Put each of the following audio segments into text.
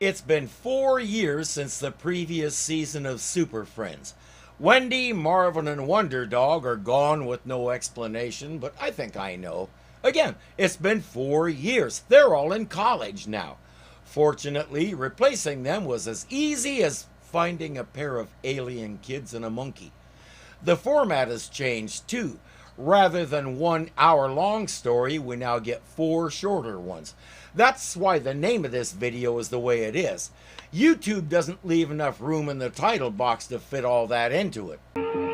It's been 4 years since the previous season of Super Friends. Wendy, Marvin, and Wonder Dog are gone with no explanation, but I think I know. Again, it's been 4 years. They're all in college now. Fortunately, replacing them was as easy as finding a pair of alien kids and a monkey. The format has changed too. Rather than 1 hour-long story, we now get 4 shorter ones. That's why the name of this video is the way it is. YouTube doesn't leave enough room in the title box to fit all that into it.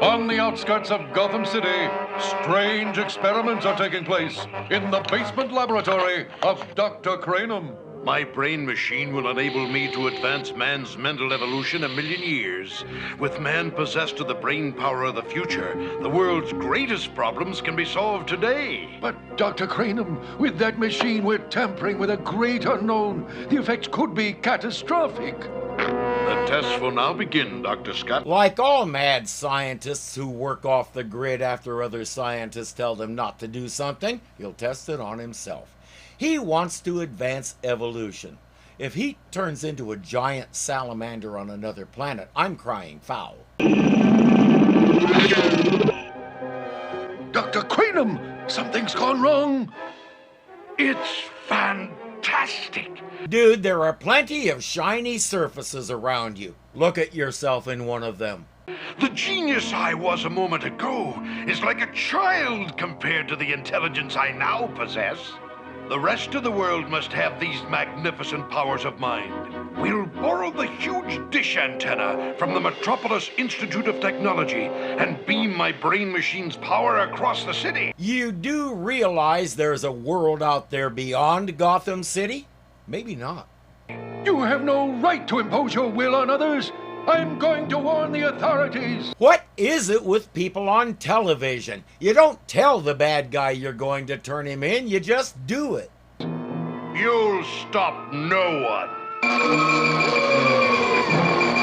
On the outskirts of Gotham City, strange experiments are taking place in the basement laboratory of Dr. Cranum. My brain machine will enable me to advance man's mental evolution 1,000,000 years. With man possessed of the brain power of the future, the world's greatest problems can be solved today. But Dr. Cranum, with that machine we're tampering with a great unknown. The effects could be catastrophic. The tests will now begin, Dr. Scott. Like all mad scientists who work off the grid after other scientists tell them not to do something, he'll test it on himself. He wants to advance evolution. If he turns into a giant salamander on another planet, I'm crying foul. Dr. Cranum, something's gone wrong. It's fantastic. Dude, there are plenty of shiny surfaces around you. Look at yourself in one of them. The genius I was a moment ago is like a child compared to the intelligence I now possess. The rest of the world must have these magnificent powers of mine. We'll borrow the huge dish antenna from the Metropolis Institute of Technology and beam my brain machine's power across the city. You do realize there's a world out there beyond Gotham City? Maybe not. You have no right to impose your will on others. I'm going to warn the authorities. What is it with people on television? You don't tell the bad guy you're going to turn him in, you just do it. You'll stop no one.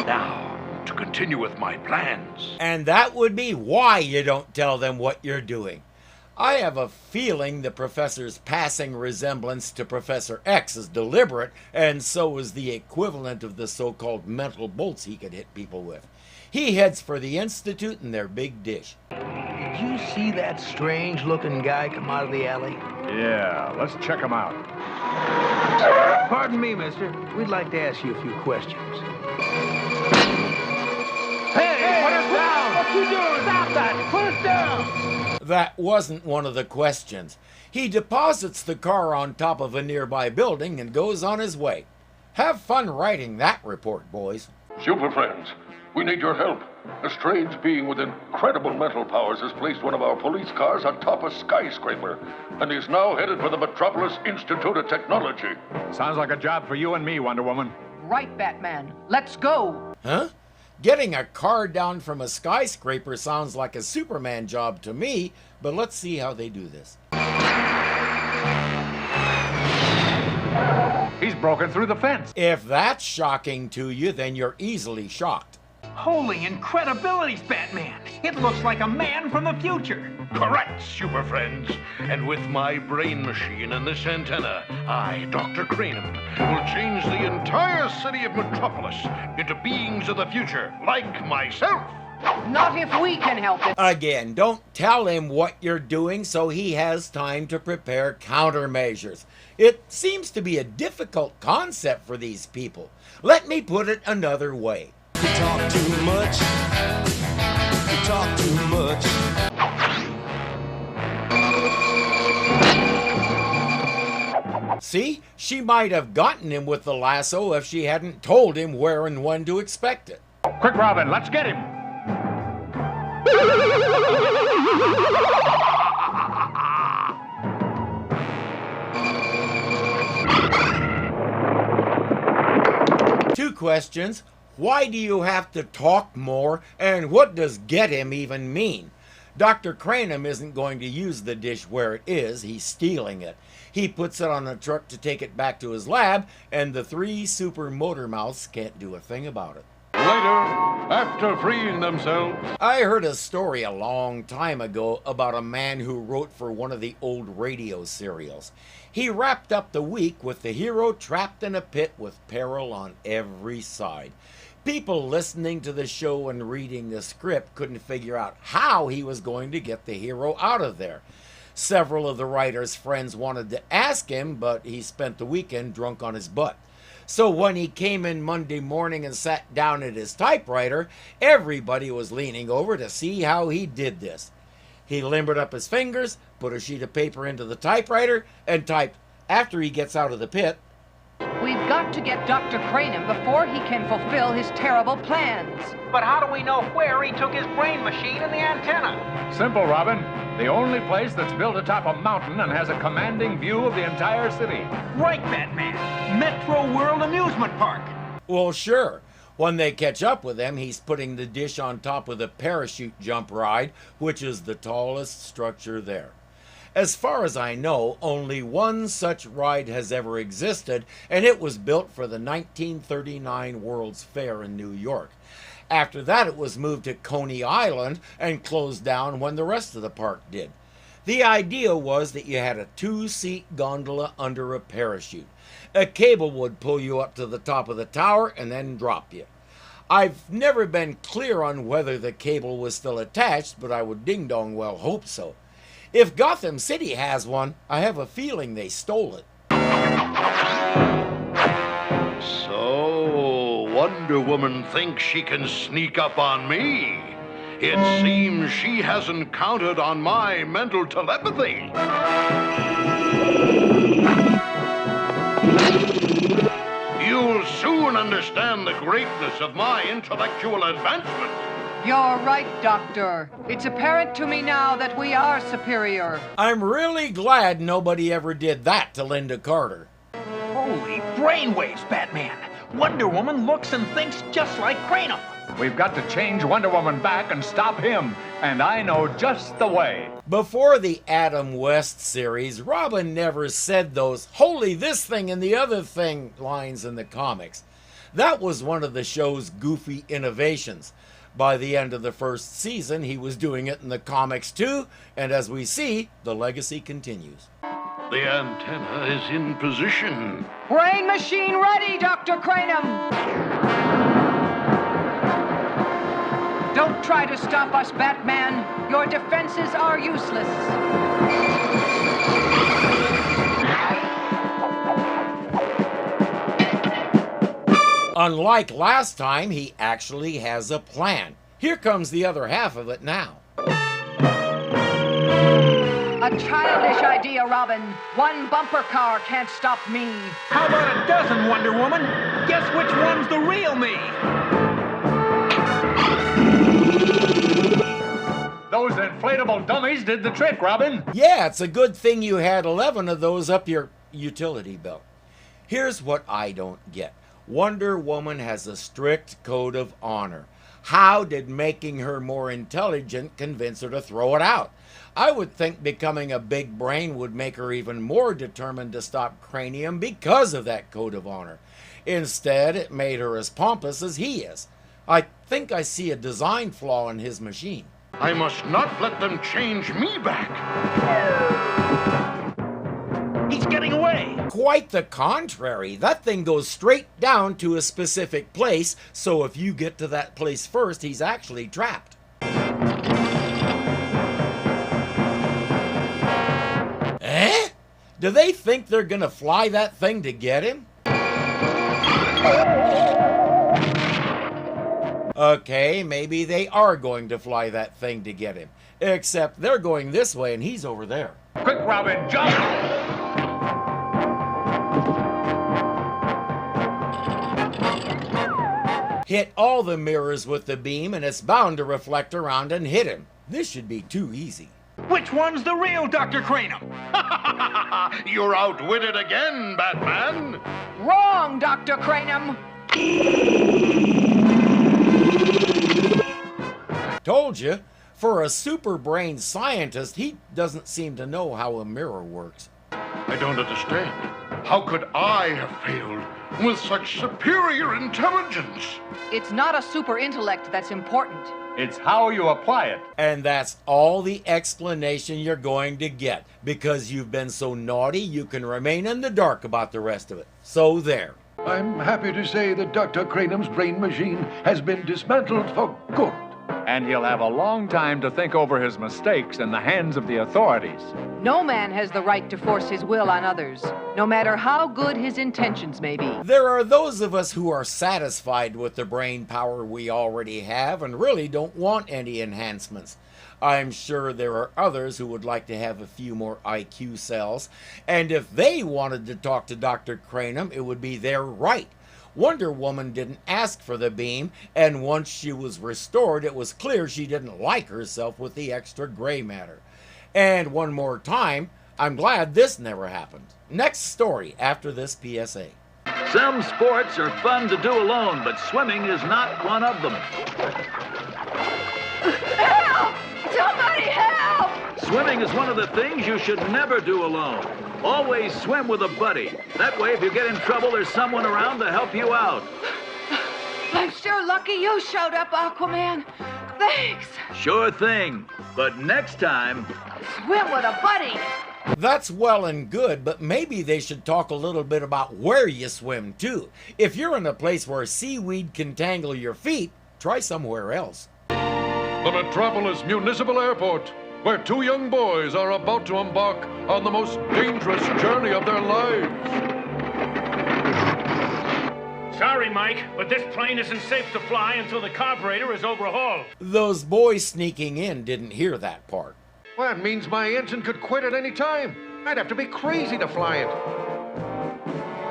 Now, to continue with my plans. And that would be why you don't tell them what you're doing. I have a feeling the professor's passing resemblance to Professor X is deliberate, and so is the equivalent of the so-called mental bolts he could hit people with. He heads for the Institute in their big dish. Did you see that strange-looking guy come out of the alley? Yeah, let's check him out. Pardon me, mister. We'd like to ask you a few questions. Hey, put us down! What you doing? Stop that! Put us down! That wasn't one of the questions. He deposits the car on top of a nearby building and goes on his way. Have fun writing that report, boys. Super Friends, we need your help. A strange being with incredible mental powers has placed one of our police cars atop a skyscraper and is now headed for the Metropolis Institute of Technology. Sounds like a job for you and me, Wonder Woman. Right, Batman. Let's go. Huh? Getting a car down from a skyscraper sounds like a Superman job to me, but let's see how they do this. He's broken through the fence. If that's shocking to you, then you're easily shocked. Holy incredibilities, Batman! It looks like a man from the future. Correct, Super Friends. And with my brain machine and this antenna, I, Dr. Cranum, will change the entire city of Metropolis into beings of the future, like myself. Not if we can help it. Again, don't tell him what you're doing so he has time to prepare countermeasures. It seems to be a difficult concept for these people. Let me put it another way. You talk too much. You talk too much. See, she might have gotten him with the lasso if she hadn't told him where and when to expect it. Quick, Robin, let's get him. Two questions. Why do you have to talk more? And what does get him even mean? Dr. Cranum isn't going to use the dish where it is. He's stealing it. He puts it on a truck to take it back to his lab, and the 3 super motor mouths can't do a thing about it. Later, after freeing themselves, I heard a story a long time ago about a man who wrote for one of the old radio serials. He wrapped up the week with the hero trapped in a pit with peril on every side. People listening to the show and reading the script couldn't figure out how he was going to get the hero out of there. Several of the writer's friends wanted to ask him, but he spent the weekend drunk on his butt. So when he came in Monday morning and sat down at his typewriter, everybody was leaning over to see how he did this. He limbered up his fingers, put a sheet of paper into the typewriter, and typed, "After he gets out of the pit." We've got to get Dr. Cranum before he can fulfill his terrible plans. But how do we know where he took his brain machine and the antenna? Simple, Robin. The only place that's built atop a mountain and has a commanding view of the entire city. Right, Batman. Metro World Amusement Park. Well, sure. When they catch up with him, he's putting the dish on top of the parachute jump ride, which is the tallest structure there. As far as I know, only one such ride has ever existed, and it was built for the 1939 World's Fair in New York. After that, it was moved to Coney Island and closed down when the rest of the park did. The idea was that you had a 2-seat gondola under a parachute. A cable would pull you up to the top of the tower and then drop you. I've never been clear on whether the cable was still attached, but I would ding-dong well hope so. If Gotham City has one, I have a feeling they stole it. So, Wonder Woman thinks she can sneak up on me. It seems she hasn't counted on my mental telepathy. You'll soon understand the greatness of my intellectual advancement. You're right, Doctor. It's apparent to me now that we are superior. I'm really glad nobody ever did that to Linda Carter. Holy brainwaves, Batman. Wonder Woman looks and thinks just like Cranum. We've got to change Wonder Woman back and stop him, and I know just the way. Before the Adam West series, Robin never said those "holy this thing and the other thing" lines in the comics. That was one of the show's goofy innovations. By the end of the first season, he was doing it in the comics too, and as we see, the legacy continues. The antenna is in position. Brain machine ready, Dr. Cranum! Don't try to stop us, Batman. Your defenses are useless. Unlike last time, he actually has a plan. Here comes the other half of it now. A childish idea, Robin. One bumper car can't stop me. How about a dozen, Wonder Woman? Guess which one's the real me? Those inflatable dummies did the trick, Robin. Yeah, it's a good thing you had 11 of those up your utility belt. Here's what I don't get. Wonder Woman has a strict code of honor. How did making her more intelligent convince her to throw it out? I would think becoming a big brain would make her even more determined to stop Cranium because of that code of honor. Instead, it made her as pompous as he is. I think I see a design flaw in his machine. I must not let them change me back. He's getting away. Quite the contrary. That thing goes straight down to a specific place, so if you get to that place first, he's actually trapped. Eh? Do they think they're gonna fly that thing to get him? Okay, maybe they are going to fly that thing to get him. Except they're going this way and he's over there. Quick, Robin, jump! Hit all the mirrors with the beam and it's bound to reflect around and hit him. This should be too easy. Which one's the real Dr. Cranum? You're outwitted again, Batman. Wrong, Dr. Cranum. Told you. For a super brain scientist, he doesn't seem to know how a mirror works. I don't understand. How could I have failed with such superior intelligence? It's not a super intellect that's important. It's how you apply it. And that's all the explanation you're going to get. Because you've been so naughty, you can remain in the dark about the rest of it. So there. I'm happy to say that Dr. Cranum's brain machine has been dismantled for good. And he'll have a long time to think over his mistakes in the hands of the authorities. No man has the right to force his will on others, no matter how good his intentions may be. There are those of us who are satisfied with the brain power we already have and really don't want any enhancements. I'm sure there are others who would like to have a few more IQ cells, and if they wanted to talk to Dr. Cranum, it would be their right. Wonder Woman didn't ask for the beam, and once she was restored, it was clear she didn't like herself with the extra gray matter. And one more time, I'm glad this never happened. Next story after this PSA. Some sports are fun to do alone, but swimming is not one of them. Help! Somebody help! Swimming is one of the things you should never do alone. Always swim with a buddy. That way, if you get in trouble, there's someone around to help you out. I'm sure lucky you showed up, Aquaman. Thanks. Sure thing. But next time... Swim with a buddy. That's well and good, but maybe they should talk a little bit about where you swim, too. If you're in a place where seaweed can tangle your feet, try somewhere else. The Metropolis Municipal Airport, where two young boys are about to embark on the most dangerous journey of their lives. Sorry, Mike, but this plane isn't safe to fly until the carburetor is overhauled. Those boys sneaking in didn't hear that part. Well, that means my engine could quit at any time. I'd have to be crazy to fly it.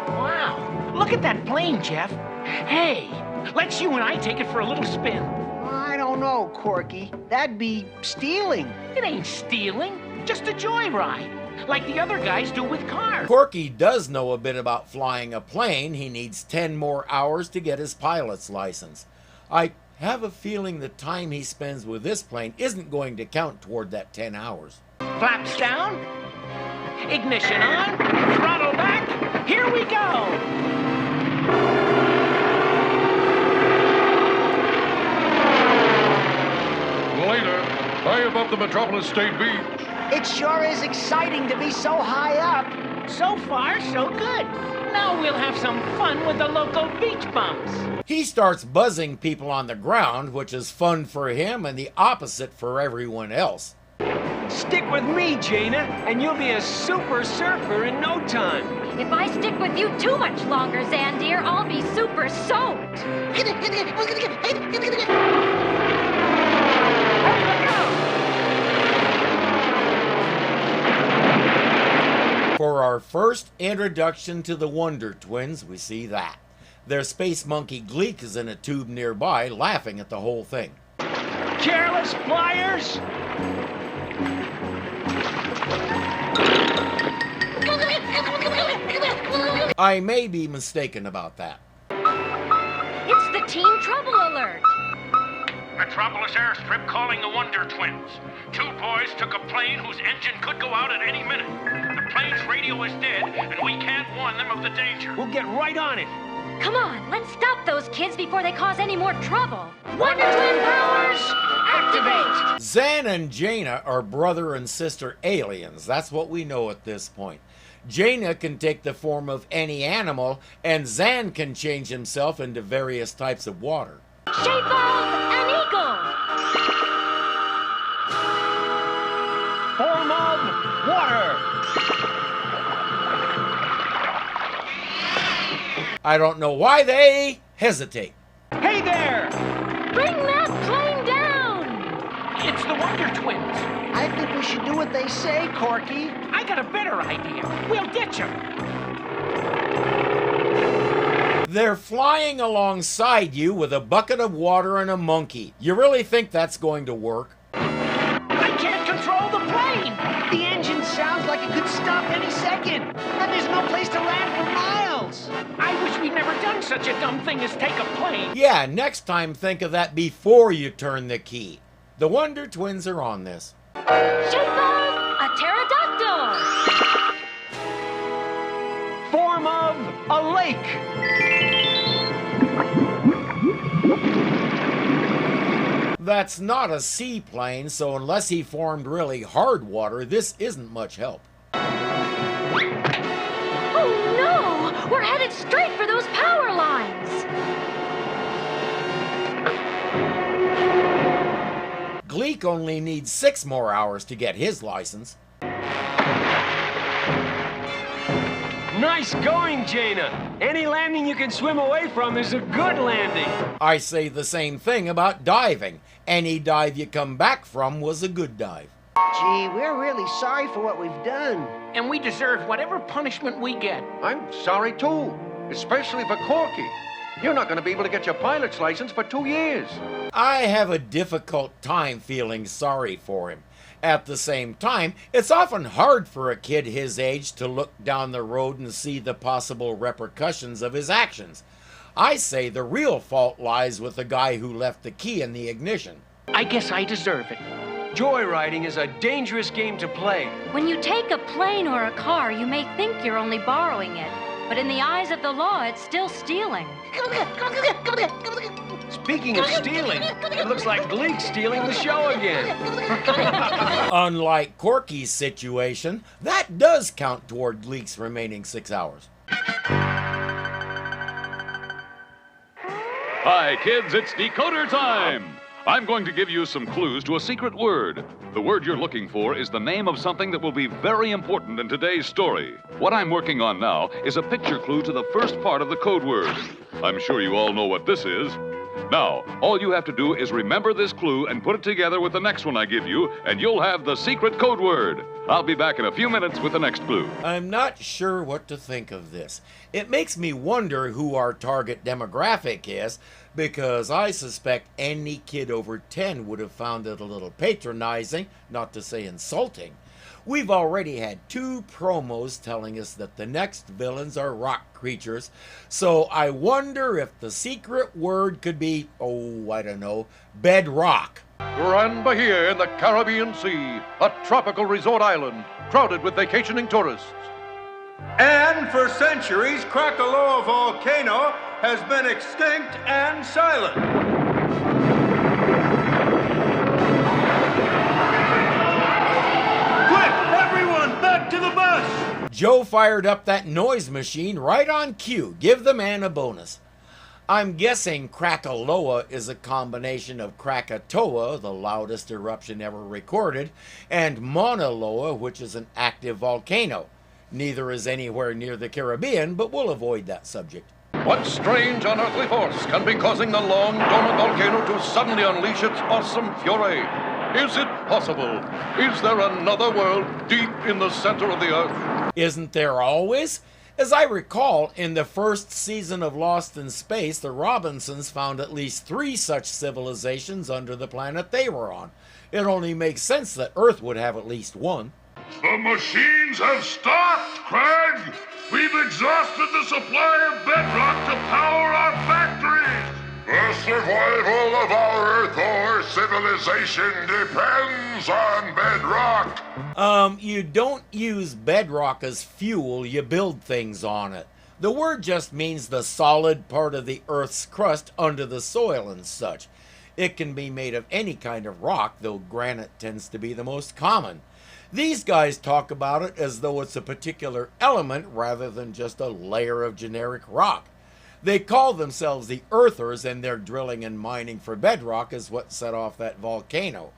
Wow, look at that plane, Jeff. Hey, let's you and I take it for a little spin. I don't know, Corky. That'd be stealing. It ain't stealing, just a joyride, like the other guys do with cars. Corky does know a bit about flying a plane. He needs 10 more hours to get his pilot's license. I have a feeling the time he spends with this plane isn't going to count toward that 10 hours. Flaps down, ignition on, throttle back, here we go. Later, high above the Metropolis State Beach. It sure is exciting to be so high up. So far, so good. Now we'll have some fun with the local beach bumps. He starts buzzing people on the ground, which is fun for him and the opposite for everyone else. Stick with me, Jaina, and you'll be a super surfer in no time. If I stick with you too much longer, Zandeer, I'll be super soaked. For our first introduction to the Wonder Twins, we see that. Their space monkey Gleek is in a tube nearby, laughing at the whole thing. Careless flyers! I may be mistaken about that. It's the Teen Trouble Alert. Metropolis Airstrip calling the Wonder Twins. Two boys took a plane whose engine could go out at any minute. The plane's radio is dead, and we can't warn them of the danger. We'll get right on it. Come on, let's stop those kids before they cause any more trouble. Wonder Twin powers, activate! Zan and Jaina are brother and sister aliens. That's what we know at this point. Jaina can take the form of any animal, and Zan can change himself into various types of water. Shape of an eagle! Form of water! I don't know why they hesitate. Hey there! Bring that plane down! It's the Wonder Twins. I think we should do what they say, Corky. I got a better idea. We'll ditch them. They're flying alongside you with a bucket of water and a monkey. You really think that's going to work? I can't control the plane! The engine sounds like it could stop any second. And there's no place to land for miles. I wish we'd never done such a dumb thing as take a plane. Yeah, next time think of that before you turn the key. The Wonder Twins are on this. Shape of a pterodactyl! Form lake! That's not a seaplane, so unless he formed really hard water, this isn't much help. Oh no! We're headed straight for those power lines! Gleek only needs 6 more hours to get his license. Nice going, Jaina. Any landing you can swim away from is a good landing. I say the same thing about diving. Any dive you come back from was a good dive. Gee, we're really sorry for what we've done. And we deserve whatever punishment we get. I'm sorry too, especially for Corky. You're not going to be able to get your pilot's license for 2 years. I have a difficult time feeling sorry for him. At the same time, it's often hard for a kid his age to look down the road and see the possible repercussions of his actions. I say the real fault lies with the guy who left the key in the ignition. I guess I deserve it. Joyriding is a dangerous game to play. When you take a plane or a car, you may think you're only borrowing it. But in the eyes of the law, it's still stealing. Speaking of stealing, it looks like Gleek's stealing the show again. Unlike Corky's situation, that does count toward Gleek's remaining 6 hours. Hi, kids, it's Decoder time! I'm going to give you some clues to a secret word. The word you're looking for is the name of something that will be very important in today's story. What I'm working on now is a picture clue to the first part of the code word. I'm sure you all know what this is. Now, all you have to do is remember this clue and put it together with the next one I give you, and you'll have the secret code word. I'll be back in a few minutes with the next clue. I'm not sure what to think of this. It makes me wonder who our target demographic is, because I suspect any kid over 10 would have found it a little patronizing, not to say insulting. We've already had 2 promos telling us that the next villains are rock creatures, so I wonder if the secret word could be, I don't know, bedrock. Grand Bahia in the Caribbean Sea, a tropical resort island crowded with vacationing tourists. And for centuries, Krakaloa volcano has been extinct and silent. Quick, everyone, back to the bus! Joe fired up that noise machine right on cue. Give the man a bonus. I'm guessing Krakaloa is a combination of Krakatoa, the loudest eruption ever recorded, and Mauna Loa, which is an active volcano. Neither is anywhere near the Caribbean, but we'll avoid that subject. What strange unearthly force can be causing the long dormant volcano to suddenly unleash its awesome fury? Is it possible? Is there another world deep in the center of the earth? Isn't there always? As I recall, in the first season of Lost in Space, the Robinsons found at least 3 such civilizations under the planet they were on. It only makes sense that Earth would have at least one. The machines have stopped, Craig! We've exhausted the supply of bedrock to power our factories! The survival of our Earth or civilization depends on bedrock! You don't use bedrock as fuel, you build things on it. The word just means the solid part of the Earth's crust under the soil and such. It can be made of any kind of rock, though granite tends to be the most common. These guys talk about it as though it's a particular element rather than just a layer of generic rock. They call themselves the Earthers, and their drilling and mining for bedrock is what set off that volcano.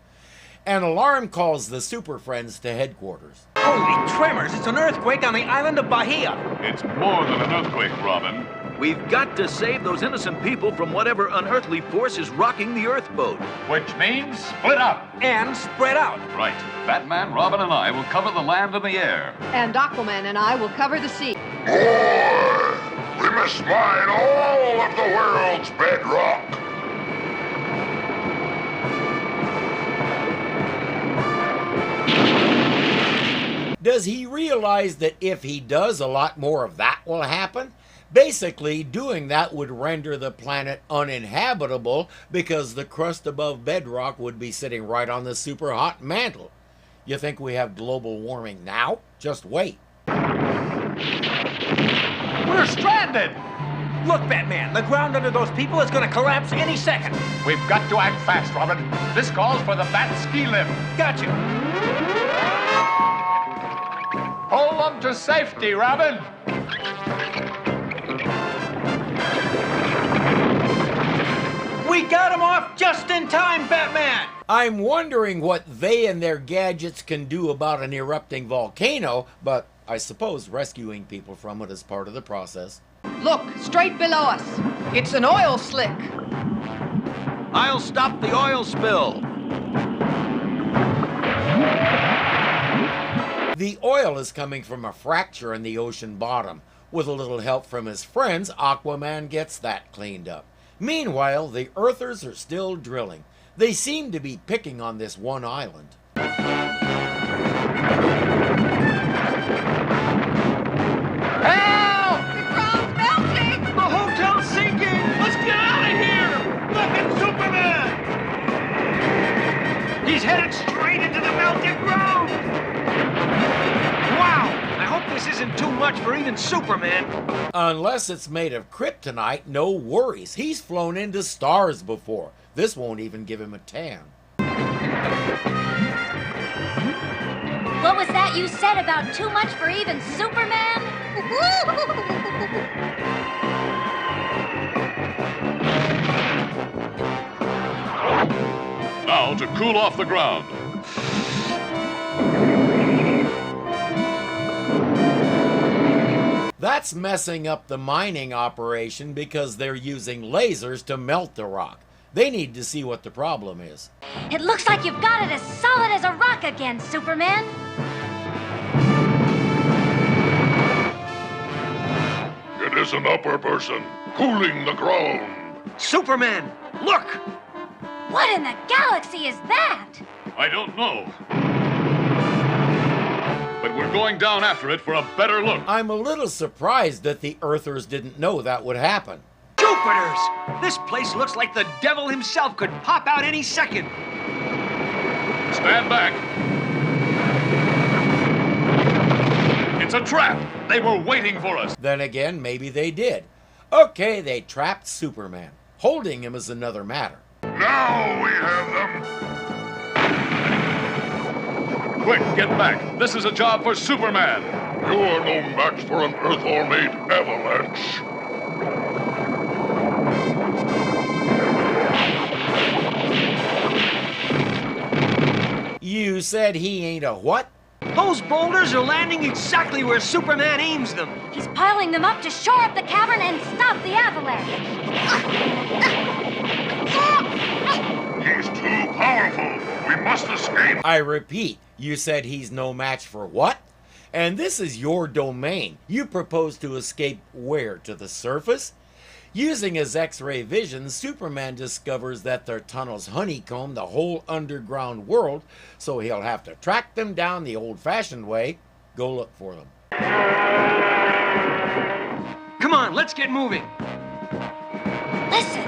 An alarm calls the Super Friends to headquarters. Holy tremors, it's an earthquake on the island of Bahia. It's more than an earthquake, Robin. We've got to save those innocent people from whatever unearthly force is rocking the Earth boat. Which means split up. And spread out. Right. Batman, Robin, and I will cover the land and the air. And Aquaman and I will cover the sea. Boy, we must mine all of the world's bedrock. Does he realize that if he does, a lot more of that will happen? Basically, doing that would render the planet uninhabitable because the crust above bedrock would be sitting right on the super hot mantle. You think we have global warming now? Just wait. We're stranded! Look, Batman, the ground under those people is gonna collapse any second. We've got to act fast, Robin. This calls for the Bat ski lift. Gotcha. Hold them to safety, Robin. We got him off just in time, Batman! I'm wondering what they and their gadgets can do about an erupting volcano, but I suppose rescuing people from it is part of the process. Look, straight below us. It's an oil slick. I'll stop the oil spill. The oil is coming from a fracture in the ocean bottom. With a little help from his friends, Aquaman gets that cleaned up. Meanwhile, the Earthers are still drilling. They seem to be picking on this one island. Help! The ground's melting! The hotel's sinking! Let's get out of here! Look at Superman! He's headed straight into the melted ground! Wow! I hope this isn't too much for even Superman. Unless it's made of kryptonite, no worries. He's flown into stars before. This won't even give him a tan. What was that you said about too much for even Superman? Now to cool off the ground. That's messing up the mining operation because they're using lasers to melt the rock. They need to see what the problem is. It looks like you've got it as solid as a rock again, Superman. It is an upper person cooling the ground. Superman, look! What in the galaxy is that? I don't know. But we're going down after it for a better look. I'm a little surprised that the Earthers didn't know that would happen. Jupiters! This place looks like the devil himself could pop out any second. Stand back. It's a trap. They were waiting for us. Then again, maybe they did. Okay, they trapped Superman. Holding him is another matter. Now we have them. Quick, get back. This is a job for Superman. You are no match for an Earth Ornate avalanche. You said he ain't a what? Those boulders are landing exactly where Superman aims them. He's piling them up to shore up the cavern and stop the avalanche. He's too powerful. We must escape. I repeat, you said he's no match for what? And this is your domain. You propose to escape where? To the surface? Using his X-ray vision, Superman discovers that their tunnels honeycomb the whole underground world, so he'll have to track them down the old-fashioned way. Go look for them. Come on, let's get moving. Listen,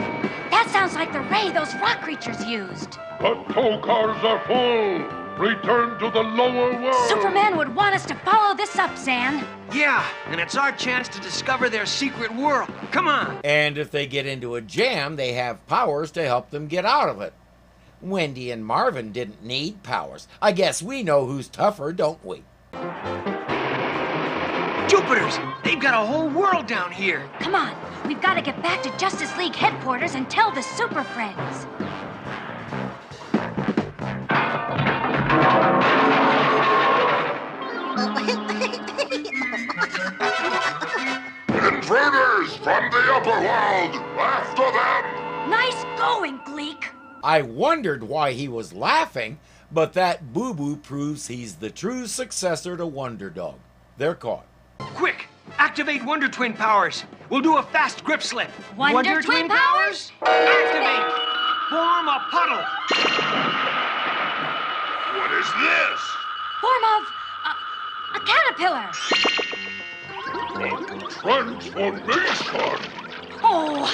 that sounds like the ray those rock creatures used. The tow cars are full. Return to the lower world. Superman would want us to follow this up, Zan. Yeah, and it's our chance to discover their secret world. Come on. And if they get into a jam, they have powers to help them get out of it. Wendy and Marvin didn't need powers. I guess we know who's tougher, don't we? Jupiters, they've got a whole world down here. Come on, we've got to get back to Justice League headquarters and tell the Super Friends. Intruders from the upper world! After them! Nice going, Gleek. I wondered why he was laughing, but that boo-boo proves he's the true successor to Wonder Dog. They're caught. Quick, activate Wonder Twin powers. We'll do a fast grip slip. Wonder Twin powers? Activate! Form a puddle. What is this? Form of a caterpillar. Transformation! Oh,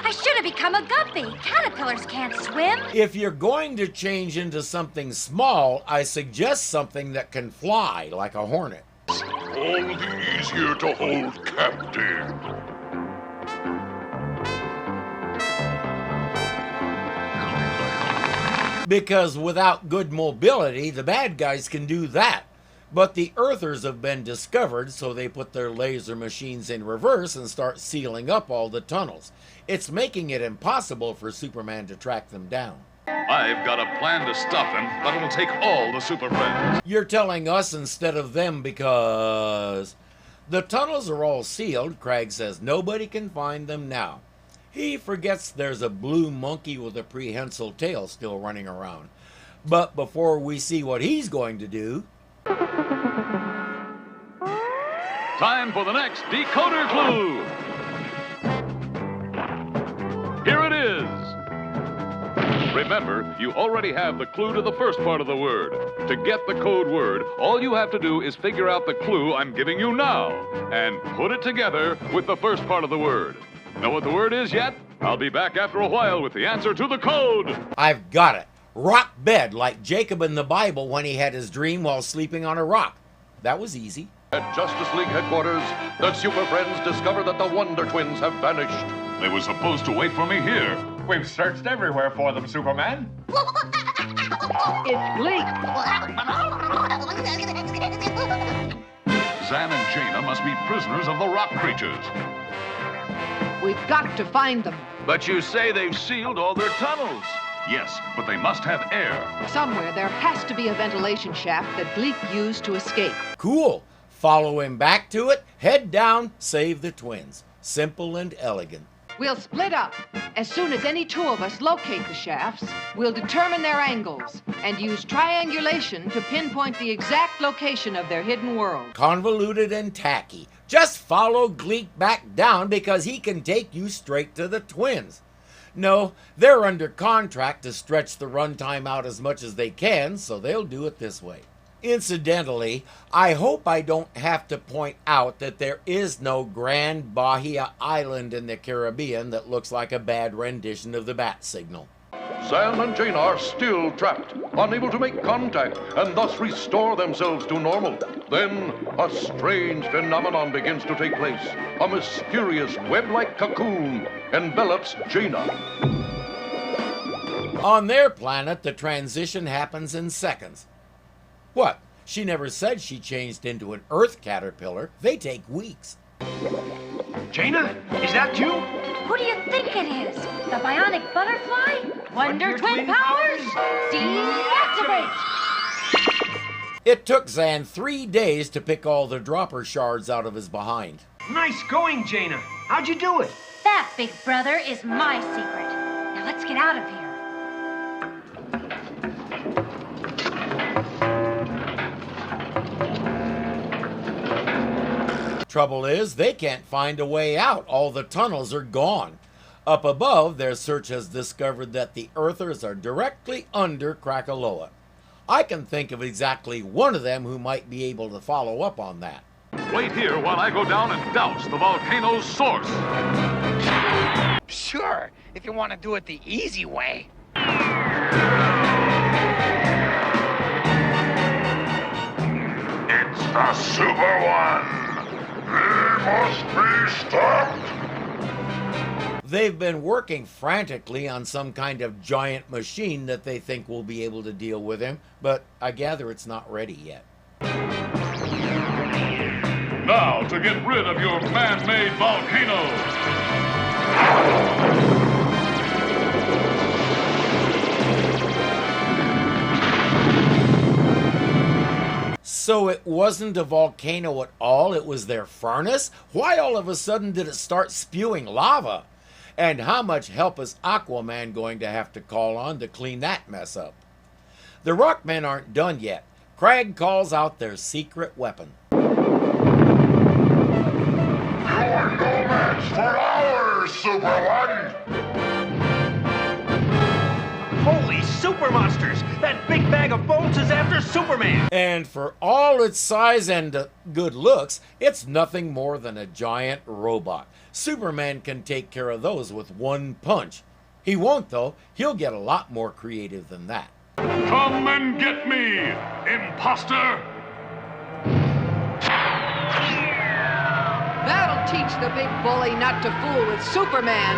I should have become a guppy. Caterpillars can't swim. If you're going to change into something small, I suggest something that can fly, like a hornet. Oh, all the easier to hold captive. Because without good mobility, the bad guys can do that. But the Earthers have been discovered, so they put their laser machines in reverse and start sealing up all the tunnels. It's making it impossible for Superman to track them down. I've got a plan to stop him, but it'll take all the Super Friends. You're telling us instead of them because the tunnels are all sealed. Craig says nobody can find them now. He forgets there's a blue monkey with a prehensile tail still running around. But before we see what he's going to do... Time for the next decoder clue. Here it is. Remember, you already have the clue to the first part of the word. To get the code word, all you have to do is figure out the clue I'm giving you now and put it together with the first part of the word. Know what the word is yet? I'll be back after a while with the answer to the code. I've got it. Rock bed, like Jacob in the Bible when he had his dream while sleeping on a rock. That was easy. At Justice League headquarters, the Super Friends discover that the Wonder Twins have vanished. They were supposed to wait for me here. We've searched everywhere for them, Superman. It's Gleek. Zan and Jaina must be prisoners of the rock creatures. We've got to find them. But you say they've sealed all their tunnels. Yes, but they must have air. Somewhere there has to be a ventilation shaft that Gleek used to escape. Cool. Follow him back to it, head down, save the twins. Simple and elegant. We'll split up. As soon as any two of us locate the shafts, we'll determine their angles and use triangulation to pinpoint the exact location of their hidden world. Convoluted and tacky. Just follow Gleek back down because he can take you straight to the twins. No, they're under contract to stretch the runtime out as much as they can, so they'll do it this way. Incidentally, I hope I don't have to point out that there is no Grand Bahia Island in the Caribbean that looks like a bad rendition of the bat signal. Zan and Jaina are still trapped, unable to make contact, and thus restore themselves to normal. Then, a strange phenomenon begins to take place. A mysterious web-like cocoon envelops Jaina. On their planet, the transition happens in seconds. What? She never said she changed into an Earth caterpillar. They take weeks. Jaina, is that you? Who do you think it is? The bionic butterfly? Wonder Twin powers? Deactivate! It took Zan 3 days to pick all the dropper shards out of his behind. Nice going, Jaina. How'd you do it? That, big brother, is my secret. Now let's get out of here. Trouble is, they can't find a way out. All the tunnels are gone. Up above, their search has discovered that the Earthers are directly under Krakaloa. I can think of exactly one of them who might be able to follow up on that. Wait here while I go down and douse the volcano's source. Sure, if you want to do it the easy way. It's the Super One! He must be stopped! They've been working frantically on some kind of giant machine that they think will be able to deal with him, but I gather it's not ready yet. Now, to get rid of your man-made volcano. So it wasn't a volcano at all, it was their furnace? Why all of a sudden did it start spewing lava? And how much help is Aquaman going to have to call on to clean that mess up? The Rockmen aren't done yet. Crag calls out their secret weapon. You're no match for ours, Super One! Holy super monsters! That big bag of bolts is after Superman! And for all its size and good looks, it's nothing more than a giant robot. Superman can take care of those with one punch. He won't, though. He'll get a lot more creative than that. Come and get me, imposter! teach the big bully not to fool with Superman.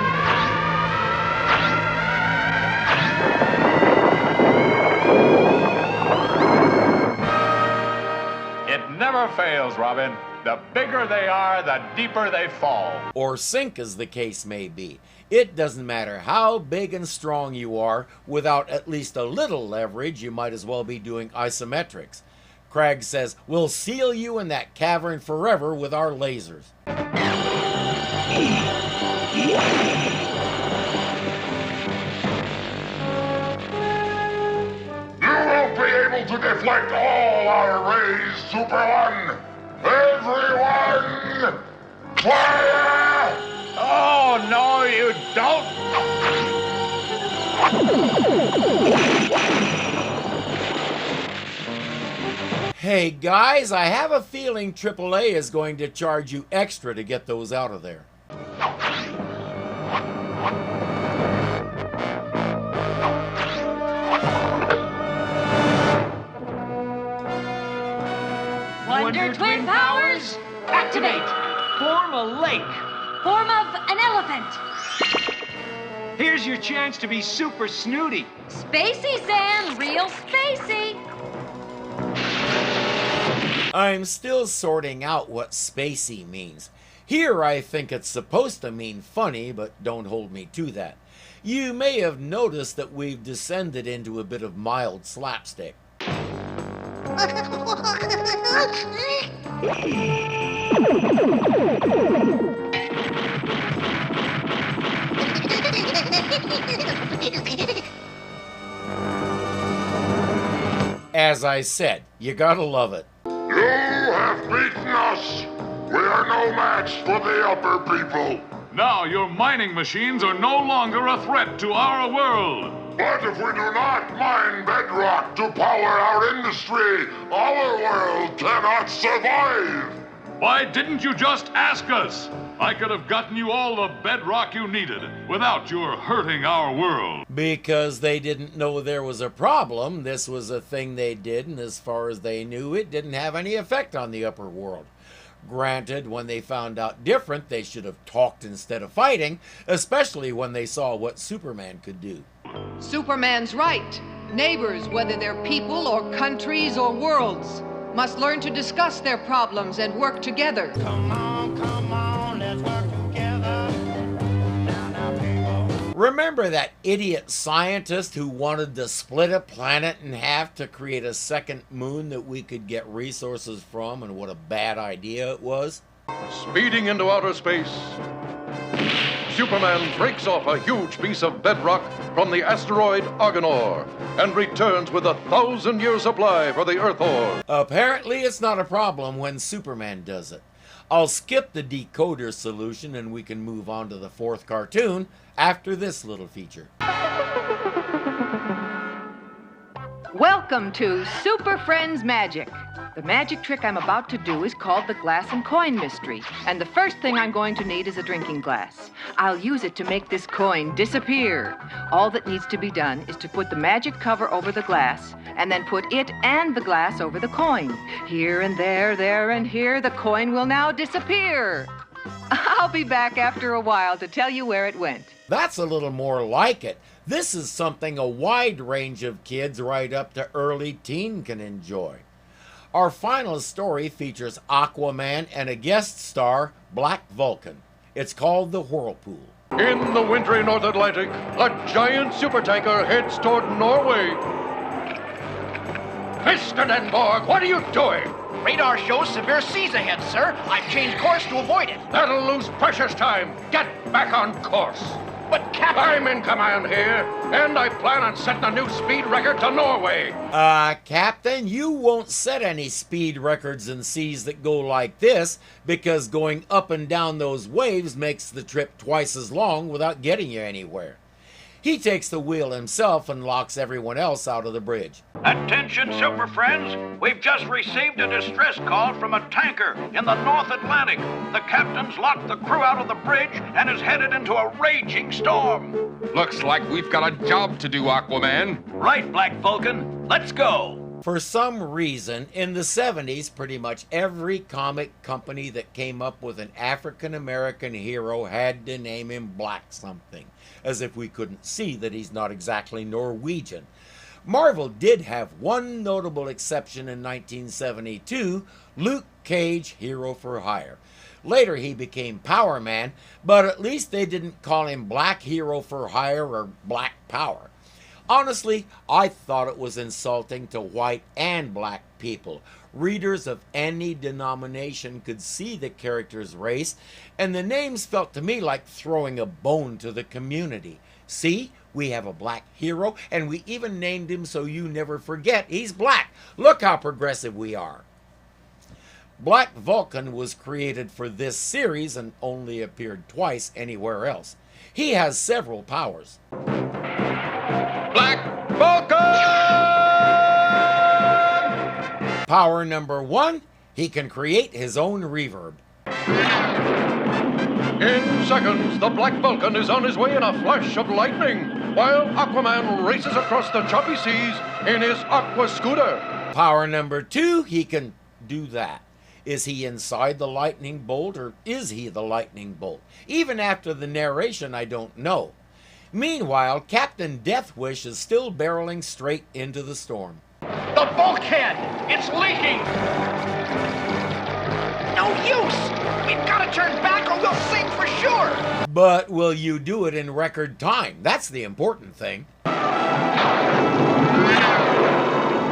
It never fails, Robin. The bigger they are, the deeper they fall. Or sink, as the case may be. It doesn't matter how big and strong you are, without at least a little leverage, you might as well be doing isometrics. Cragg says, we'll seal you in that cavern forever with our lasers. You won't be able to deflect all our rays, Super One! Everyone, fire! Oh, no, you don't! Hey guys, I have a feeling AAA is going to charge you extra to get those out of there. Wonder Twin powers, activate. Form a lake. Form of an elephant. Here's your chance to be super snooty. Spacey, Sam, real spacey. I'm still sorting out what spacey means. Here I think it's supposed to mean funny, but don't hold me to that. You may have noticed that we've descended into a bit of mild slapstick. As I said, you gotta love it. You have beaten us! We are no match for the upper people! Now your mining machines are no longer a threat to our world. But if we do not mine bedrock to power our industry, our world cannot survive! Why didn't you just ask us? I could have gotten you all the bedrock you needed without your hurting our world. Because they didn't know there was a problem. This was a thing they did, and as far as they knew, it didn't have any effect on the upper world. Granted, when they found out different, they should have talked instead of fighting, especially when they saw what Superman could do. Superman's right. Neighbors, whether they're people or countries or worlds, must learn to discuss their problems and work together. Come on, let's work together. Now, people. Remember that idiot scientist who wanted to split a planet in half to create a second moon that we could get resources from, and what a bad idea it was? Speeding into outer space, Superman breaks off a huge piece of bedrock from the asteroid Argonauer and returns with 1,000-year supply for the Earth ore. Apparently it's not a problem when Superman does it. I'll skip the Decoder solution and we can move on to the fourth cartoon after this little feature. Welcome to Super Friends Magic. The magic trick I'm about to do is called the glass and coin mystery. And the first thing I'm going to need is a drinking glass. I'll use it to make this coin disappear. All that needs to be done is to put the magic cover over the glass and then put it and the glass over the coin. Here and there and here, the coin will now disappear. I'll be back after a while to tell you where it went. That's a little more like it. This is something a wide range of kids right up to early teen can enjoy. Our final story features Aquaman and a guest star, Black Vulcan. It's called The Whirlpool. In the wintry North Atlantic, a giant supertanker heads toward Norway. Mr. Denborg, what are you doing? Radar shows severe seas ahead, sir. I've changed course to avoid it. That'll lose precious time. Get back on course. But, Captain... I'm in command here, and I plan on setting a new speed record to Norway. Captain, you won't set any speed records in seas that go like this, because going up and down those waves makes the trip twice as long without getting you anywhere. He takes the wheel himself and locks everyone else out of the bridge. Attention, Super Friends. We've just received a distress call from a tanker in the North Atlantic. The captain's locked the crew out of the bridge and is headed into a raging storm. Looks like we've got a job to do, Aquaman. Right, Black Vulcan. Let's go. For some reason, in the 70s, pretty much every comic company that came up with an African-American hero had to name him Black something, as if we couldn't see that he's not exactly Norwegian. Marvel did have one notable exception in 1972, Luke Cage, Hero for Hire. Later he became Power Man, but at least they didn't call him Black Hero for Hire or Black Power. Honestly, I thought it was insulting to white and black people. Readers of any denomination could see the character's race, and the names felt to me like throwing a bone to the community. See, we have a black hero, and we even named him so you never forget he's black. Look how progressive we are. Black Vulcan was created for this series and only appeared twice anywhere else. He has several powers. Black Vulcan! Power number 1, he can create his own reverb. In seconds, the Black Vulcan is on his way in a flash of lightning, while Aquaman races across the choppy seas in his aqua scooter. Power number 2, he can do that. Is he inside the lightning bolt, or is he the lightning bolt? Even after the narration, I don't know. Meanwhile, Captain Deathwish is still barreling straight into the storm. The bulkhead! It's leaking! No use! We've got to turn back or we'll sink for sure! But will you do it in record time? That's the important thing.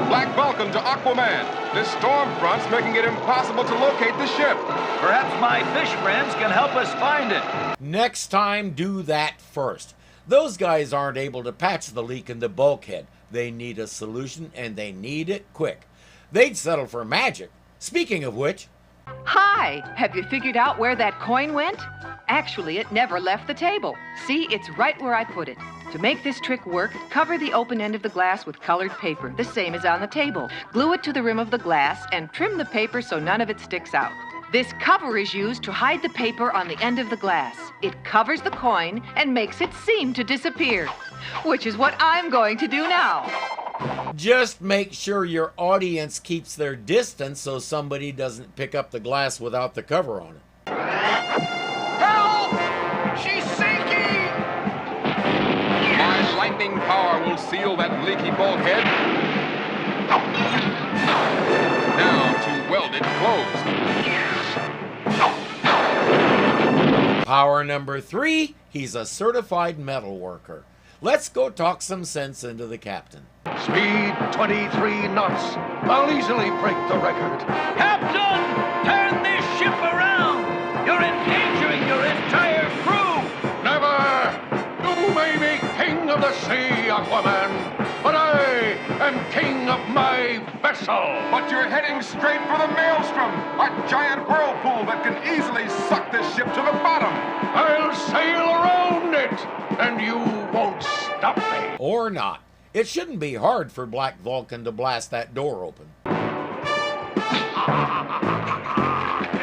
Black Vulcan to Aquaman. This storm front's making it impossible to locate the ship. Perhaps my fish friends can help us find it. Next time, do that first. Those guys aren't able to patch the leak in the bulkhead. They need a solution, and they need it quick. They'd settle for magic. Speaking of which... Hi! Have you figured out where that coin went? Actually, it never left the table. See, it's right where I put it. To make this trick work, cover the open end of the glass with colored paper, the same as on the table. Glue it to the rim of the glass and trim the paper so none of it sticks out. This cover is used to hide the paper on the end of the glass. It covers the coin and makes it seem to disappear, which is what I'm going to do now. Just make sure your audience keeps their distance so somebody doesn't pick up the glass without the cover on it. Help! She's sinking! My lightning power will seal that leaky bulkhead. Now to weld it closed. Power number 3, he's a certified metal worker. Let's go talk some sense into the captain. Speed 23 knots. I'll easily break the record. Captain, turn this ship around. You're endangering your entire crew. Never! You may be king of the sea, Aquaman, but I am king of my vessel. But you're heading straight for the Maelstrom, a giant whirlpool that can easily suck this ship to the bottom. I'll sail around it, and you won't stop me. Or not. It shouldn't be hard for Black Vulcan to blast that door open.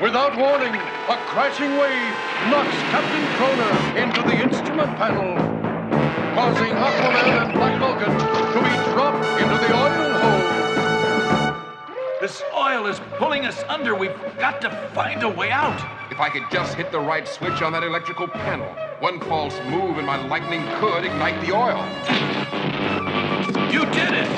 Without warning, a crashing wave knocks Captain Cranum into the instrument panel, causing Aquaman and Black Vulcan to be dropped into the oil hole. This oil is pulling us under. We've got to find a way out. If I could just hit the right switch on that electrical panel, one false move and my lightning could ignite the oil. You did it!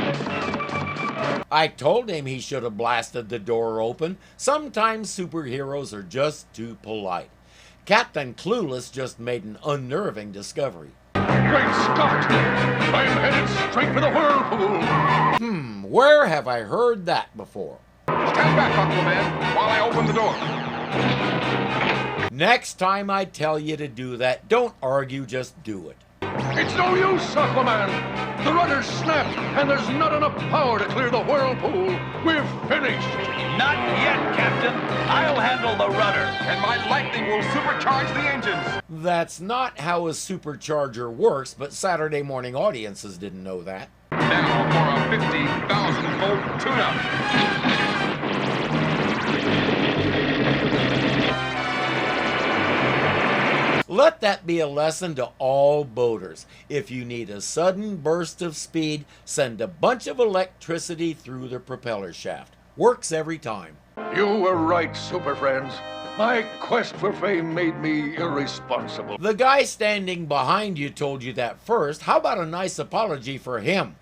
I told him he should have blasted the door open. Sometimes superheroes are just too polite. Captain Clueless just made an unnerving discovery. Great Scott! I'm headed straight for the whirlpool! Where have I heard that before? Stand back, Aquaman, while I open the door. Next time I tell you to do that, don't argue, just do it. It's no use, Aquaman! The rudder's snapped, and there's not enough power to clear the whirlpool. We're finished! Not yet, Captain. I'll handle the rudder. And my lightning will supercharge the engines. That's not how a supercharger works, but Saturday morning audiences didn't know that. Now for a 50,000-volt tune-up. Let that be a lesson to all boaters. If you need a sudden burst of speed, send a bunch of electricity through the propeller shaft. Works every time. You were right, Super Friends. My quest for fame made me irresponsible. The guy standing behind you told you that first. How about a nice apology for him?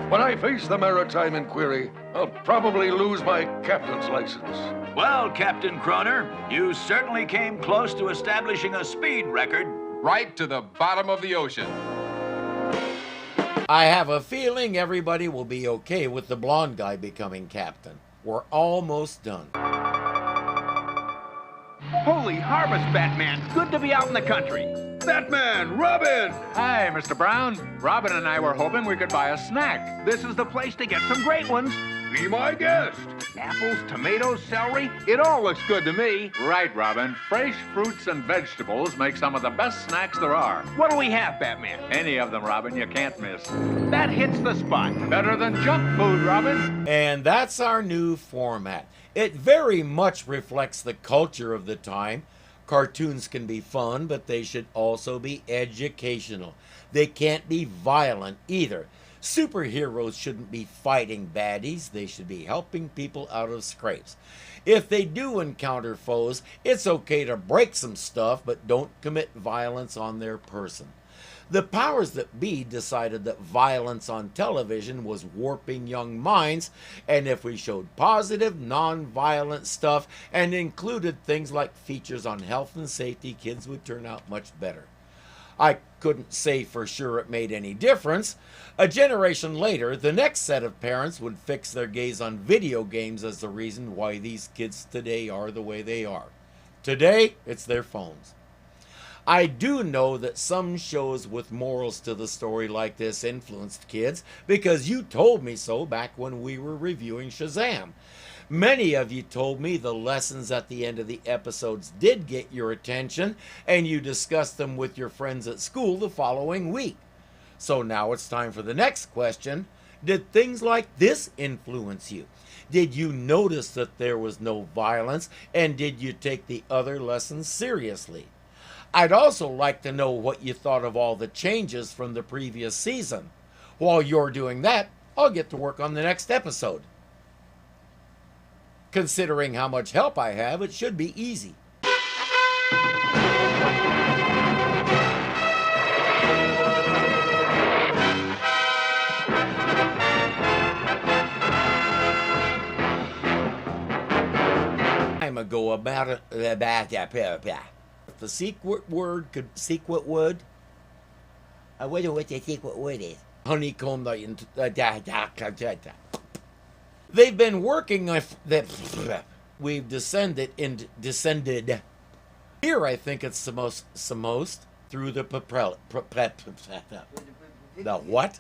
When I face the maritime inquiry, I'll probably lose my captain's license. Well, Captain Kroner, you certainly came close to establishing a speed record. Right to the bottom of the ocean. I have a feeling everybody will be okay with the blonde guy becoming captain. We're almost done. Holy harvest, Batman. Good to be out in the country. Batman, Robin! Hi, Mr. Brown. Robin and I were hoping we could buy a snack. This is the place to get some great ones. Be my guest. Apples, tomatoes, celery. It all looks good to me. Right, Robin. Fresh fruits and vegetables make some of the best snacks there are. What do we have, Batman? Any of them, Robin, you can't miss. That hits the spot. Better than junk food, Robin. And that's our new format. It very much reflects the culture of the time. Cartoons can be fun, but they should also be educational. They can't be violent either. Superheroes shouldn't be fighting baddies. They should be helping people out of scrapes. If they do encounter foes, it's okay to break some stuff, but don't commit violence on their person. The powers that be decided that violence on television was warping young minds, and if we showed positive, non-violent stuff and included things like features on health and safety, kids would turn out much better. I couldn't say for sure it made any difference. A generation later, the next set of parents would fix their gaze on video games as the reason why these kids today are the way they are. Today, it's their phones. I do know that some shows with morals to the story like this influenced kids because you told me so back when we were reviewing Shazam. Many of you told me the lessons at the end of the episodes did get your attention and you discussed them with your friends at school the following week. So now it's time for the next question. Did things like this influence you? Did you notice that there was no violence and did you take the other lessons seriously? I'd also like to know what you thought of all the changes from the previous season. While you're doing that, I'll get to work on the next episode. Considering how much help I have, it should be easy. Time ago about the secret word I wonder what the secret word is. Honeycomb. They've been working with we've descended. Here I think it's the most through the propeller. The what?